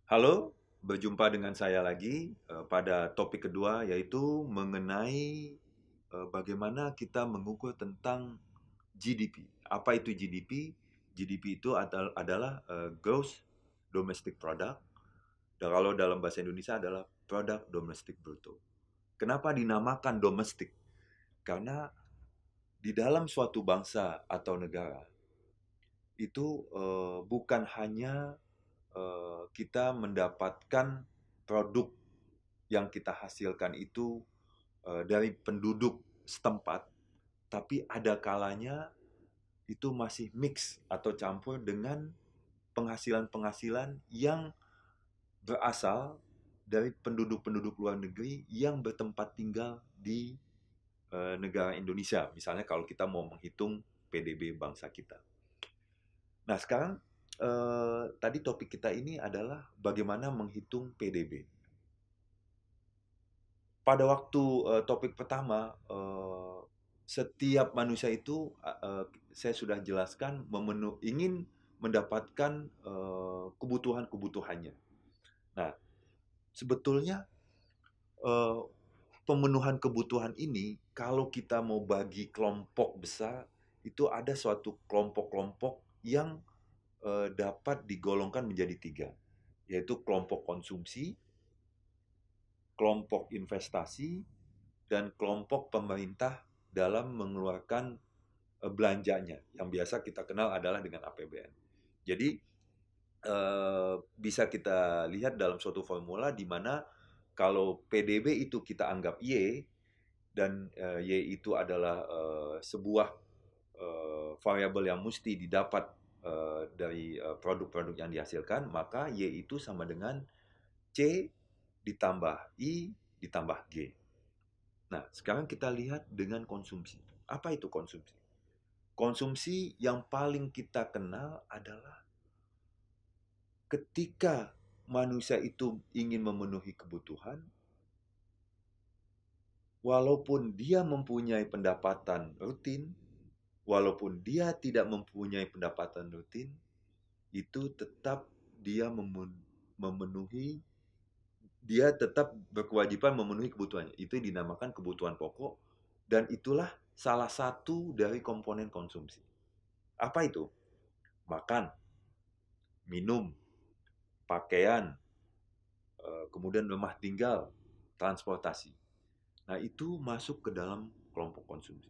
Halo, berjumpa dengan saya lagi pada topik kedua yaitu mengenai bagaimana kita mengukur tentang GDP. Apa itu GDP? GDP itu adalah Gross Domestic Product. Dan kalau dalam bahasa Indonesia adalah Produk Domestik Bruto. Kenapa dinamakan domestik? Karena di dalam suatu bangsa atau negara itu bukan hanya kita mendapatkan produk yang kita hasilkan itu dari penduduk setempat, tapi ada kalanya itu masih mix atau campur dengan penghasilan-penghasilan yang berasal dari penduduk-penduduk luar negeri yang bertempat tinggal di negara Indonesia. Misalnya kalau kita mau menghitung PDB bangsa kita. Nah, sekarang tadi topik kita ini adalah bagaimana menghitung PDB. Pada waktu topik pertama, setiap manusia itu saya sudah jelaskan ingin mendapatkan kebutuhan-kebutuhannya. Nah, sebetulnya eh, pemenuhan kebutuhan ini kalau kita mau bagi kelompok besar itu ada suatu kelompok-kelompok yang dapat digolongkan menjadi tiga, yaitu kelompok konsumsi, kelompok investasi, dan kelompok pemerintah dalam mengeluarkan belanjanya, yang biasa kita kenal adalah dengan APBN. Jadi bisa kita lihat dalam suatu formula di mana kalau PDB itu kita anggap Y dan Y itu adalah sebuah variabel yang mesti didapat dari produk-produk yang dihasilkan, maka Y itu sama dengan C ditambah I ditambah G. Nah, sekarang kita lihat dengan konsumsi. Apa itu konsumsi? Konsumsi yang paling kita kenal adalah ketika manusia itu ingin memenuhi kebutuhan, walaupun dia mempunyai pendapatan rutin, walaupun dia tidak mempunyai pendapatan rutin, itu tetap dia memenuhi, dia tetap berkewajiban memenuhi kebutuhannya. Itu dinamakan kebutuhan pokok, dan itulah salah satu dari komponen konsumsi. Apa itu? Makan, minum, pakaian, kemudian rumah tinggal, transportasi. Nah, itu masuk ke dalam kelompok konsumsi.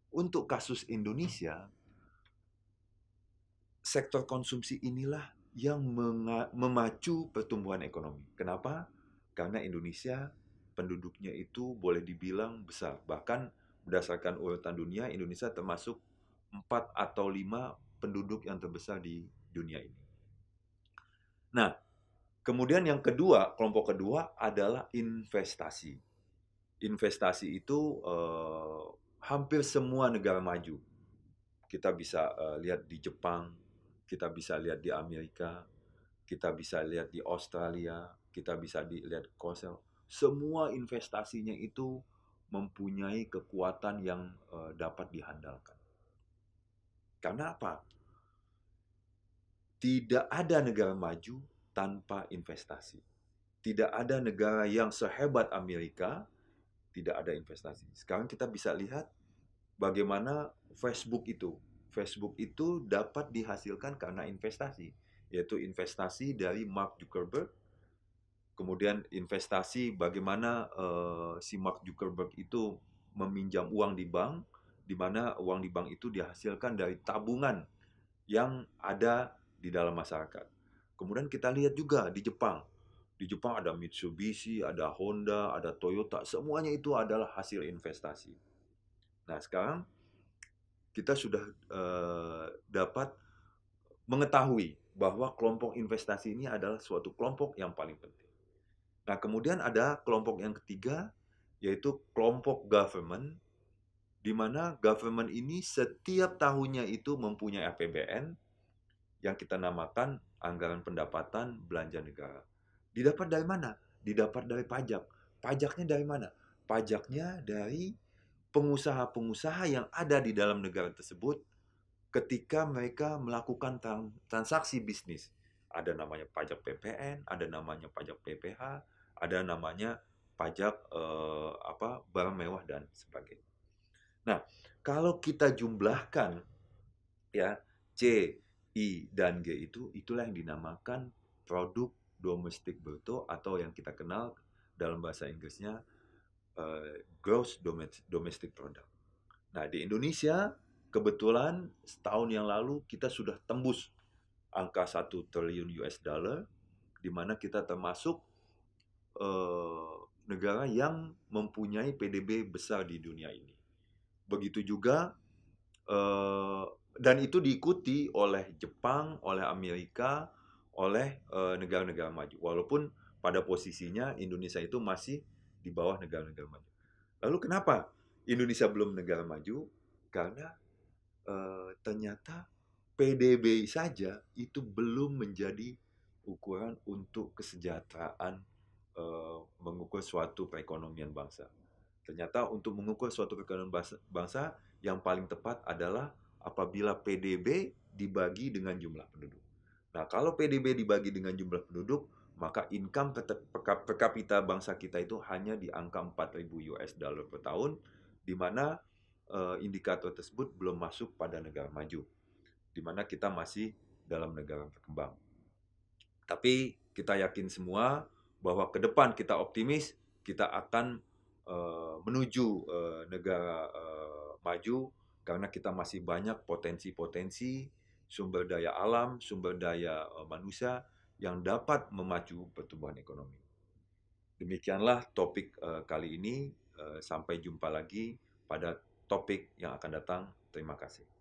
Untuk kasus Indonesia, sektor konsumsi inilah yang memacu pertumbuhan ekonomi. Kenapa? Karena Indonesia penduduknya itu boleh dibilang besar. Bahkan berdasarkan urutan dunia, Indonesia termasuk 4 atau 5 penduduk yang terbesar di dunia ini. Nah, kemudian yang kedua, kelompok kedua adalah investasi. Investasi itu hampir semua negara maju. Kita bisa lihat di Jepang, kita bisa lihat di Amerika, kita bisa lihat di Australia, kita bisa lihat di Korsel. Semua investasinya itu mempunyai kekuatan yang dapat dihandalkan. Karena apa? Tidak ada negara maju tanpa investasi. Tidak ada negara yang sehebat Amerika tidak ada investasi. Sekarang kita bisa lihat bagaimana Facebook itu. Facebook itu dapat dihasilkan karena investasi, yaitu investasi dari Mark Zuckerberg, kemudian investasi bagaimana si Mark Zuckerberg itu meminjam uang di bank, di mana uang di bank itu dihasilkan dari tabungan yang ada di dalam masyarakat. Kemudian kita lihat juga di Jepang. Di Jepang ada Mitsubishi, ada Honda, ada Toyota, semuanya itu adalah hasil investasi. Nah, sekarang kita sudah dapat mengetahui bahwa kelompok investasi ini adalah suatu kelompok yang paling penting. Nah, kemudian ada kelompok yang ketiga, yaitu kelompok government, di mana government ini setiap tahunnya itu mempunyai APBN yang kita namakan anggaran pendapatan belanja negara. Didapat dari mana? Didapat dari pajak. Pajaknya dari mana? Pajaknya dari pengusaha-pengusaha yang ada di dalam negara tersebut ketika mereka melakukan transaksi bisnis. Ada namanya pajak PPN, ada namanya pajak PPH, ada namanya pajak barang mewah dan sebagainya. Nah, kalau kita jumlahkan ya C, I, dan G itulah yang dinamakan produk domestik bruto atau yang kita kenal dalam bahasa Inggrisnya gross domestic product. Nah, di Indonesia kebetulan setahun yang lalu kita sudah tembus angka 1 triliun US dollar, di mana kita termasuk eh, negara yang mempunyai PDB besar di dunia ini. Begitu juga eh, dan itu diikuti oleh Jepang, oleh Amerika, oleh negara-negara maju. Walaupun pada posisinya Indonesia itu masih di bawah negara-negara maju. Lalu kenapa Indonesia belum negara maju? Karena ternyata PDB saja itu belum menjadi ukuran untuk kesejahteraan mengukur suatu perekonomian bangsa. Ternyata untuk mengukur suatu perekonomian bangsa yang paling tepat adalah apabila PDB dibagi dengan jumlah penduduk. Nah, kalau PDB dibagi dengan jumlah penduduk, maka income per kapita bangsa kita itu hanya di angka 4.000 US dollar per tahun, di mana indikator tersebut belum masuk pada negara maju, di mana kita masih dalam negara berkembang. Tapi kita yakin semua bahwa ke depan kita optimis, kita akan menuju negara maju karena kita masih banyak potensi-potensi sumber daya alam, sumber daya manusia yang dapat memacu pertumbuhan ekonomi. Demikianlah topik kali ini. Sampai jumpa lagi pada topik yang akan datang. Terima kasih.